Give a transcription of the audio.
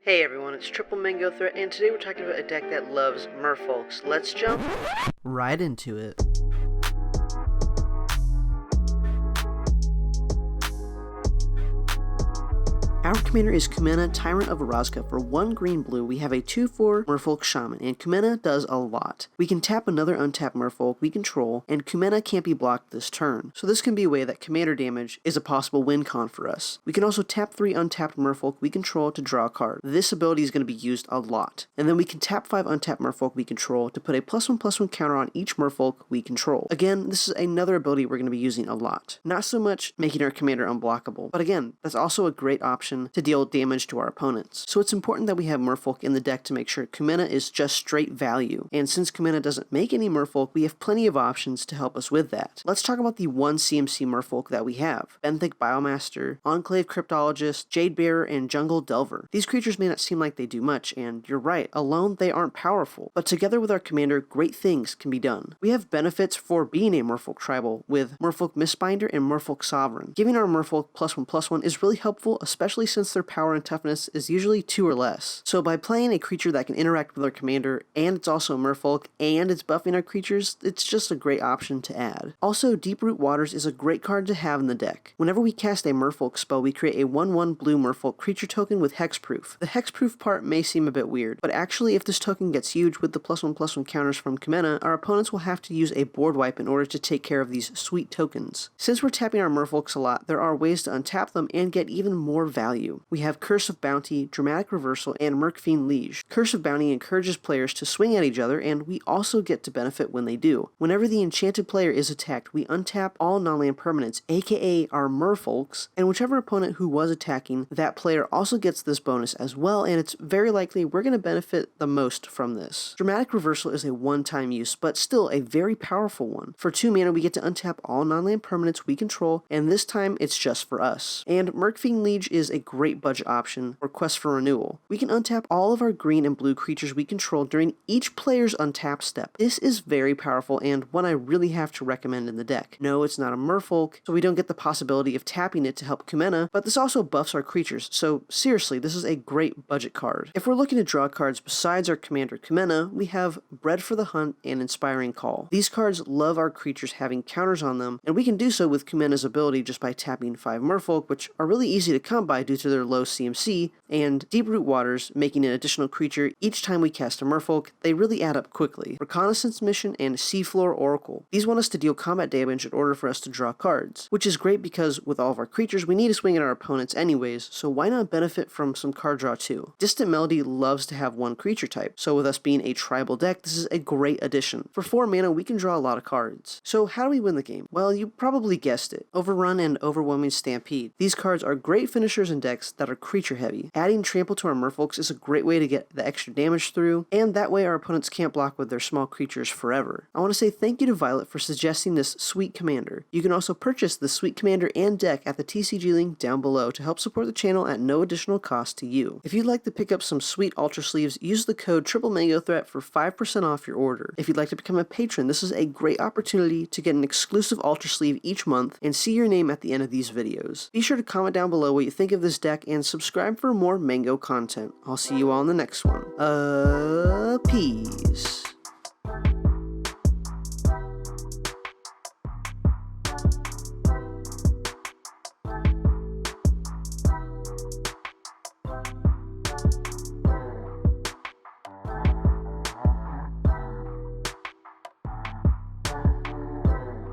Hey everyone, it's Triple Mango Threat, and today we're talking about a deck that loves Merfolks. Let's jump right into it. Our commander is Kumena, Tyrant of Orazca. For 1 green-blue, we have a 2/4 Merfolk Shaman, and Kumena does a lot. We can tap another untapped Merfolk we control, and Kumena can't be blocked this turn. So this can be a way that commander damage is a possible win con for us. We can also tap 3 untapped Merfolk we control to draw a card. This ability is going to be used a lot. And then we can tap 5 untapped Merfolk we control to put a +1/+1 counter on each Merfolk we control. Again, this is another ability we're going to be using a lot. Not so much making our commander unblockable, but again, that's also a great option to deal damage to our opponents. So it's important that we have Merfolk in the deck to make sure Kumena is just straight value. And since Kumena doesn't make any Merfolk, we have plenty of options to help us with that. Let's talk about the 1 CMC Merfolk that we have. Benthic Biomaster, Enclave Cryptologist, Jade Bearer, and Jungle Delver. These creatures may not seem like they do much, and you're right, alone they aren't powerful. But together with our commander, great things can be done. We have benefits for being a Merfolk Tribal with Merfolk Mistbinder and Merfolk Sovereign. Giving our Merfolk +1/+1 is really helpful, especially since their power and toughness is usually 2 or less. So by playing a creature that can interact with our commander, and it's also a Merfolk, and it's buffing our creatures, it's just a great option to add. Also, Deep-Root Waters is a great card to have in the deck. Whenever we cast a Merfolk spell, we create a 1/1 blue Merfolk creature token with hexproof. The hexproof part may seem a bit weird, but actually if this token gets huge with the +1/+1 counters from Kumena, our opponents will have to use a board wipe in order to take care of these sweet tokens. Since we're tapping our Merfolks a lot, there are ways to untap them and get even more value. We have Curse of Bounty, Dramatic Reversal, and Merfolk Liege. Curse of Bounty encourages players to swing at each other, and we also get to benefit when they do. Whenever the enchanted player is attacked, we untap all non-land permanents, aka our Merfolks, and whichever opponent who was attacking that player also gets this bonus as well, and it's very likely we're going to benefit the most from this. Dramatic Reversal is a one-time use, but still a very powerful one. For 2 mana, we get to untap all non-land permanents we control, and this time it's just for us. And Merfolk Liege is a great budget option or Quest for Renewal. We can untap all of our green and blue creatures we control during each player's untap step. This is very powerful and one I really have to recommend in the deck. No, it's not a Merfolk, so we don't get the possibility of tapping it to help Kumena, but this also buffs our creatures, so seriously, this is a great budget card. If we're looking to draw cards besides our commander Kumena, we have Bred for the Hunt and Inspiring Call. These cards love our creatures having counters on them, and we can do so with Kumena's ability just by tapping 5 Merfolk, which are really easy to come by due to their low CMC, and Deep-Root Waters, making an additional creature each time we cast a Merfolk. They really add up quickly. Reconnaissance Mission and Seafloor Oracle. These want us to deal combat damage in order for us to draw cards, which is great because with all of our creatures, we need to swing at our opponents anyways, so why not benefit from some card draw too? Distant Melody loves to have 1 creature type, so with us being a tribal deck, this is a great addition. For 4 mana, we can draw a lot of cards. So how do we win the game? Well, you probably guessed it. Overrun and Overwhelming Stampede. These cards are great finishers in decks that are creature heavy. Adding Trample to our Merfolks is a great way to get the extra damage through, and that way our opponents can't block with their small creatures forever. I want to say thank you to Violet for suggesting this sweet commander. You can also purchase this sweet commander and deck at the TCG link down below to help support the channel at no additional cost to you. If you'd like to pick up some sweet Ultra Sleeves, use the code TRIPLEMANGOTHREAT for 5% off your order. If you'd like to become a patron, this is a great opportunity to get an exclusive Ultra Sleeve each month and see your name at the end of these videos. Be sure to comment down below what you think of this deck and subscribe for more Mango content. I'll see you all in the next one. Peace.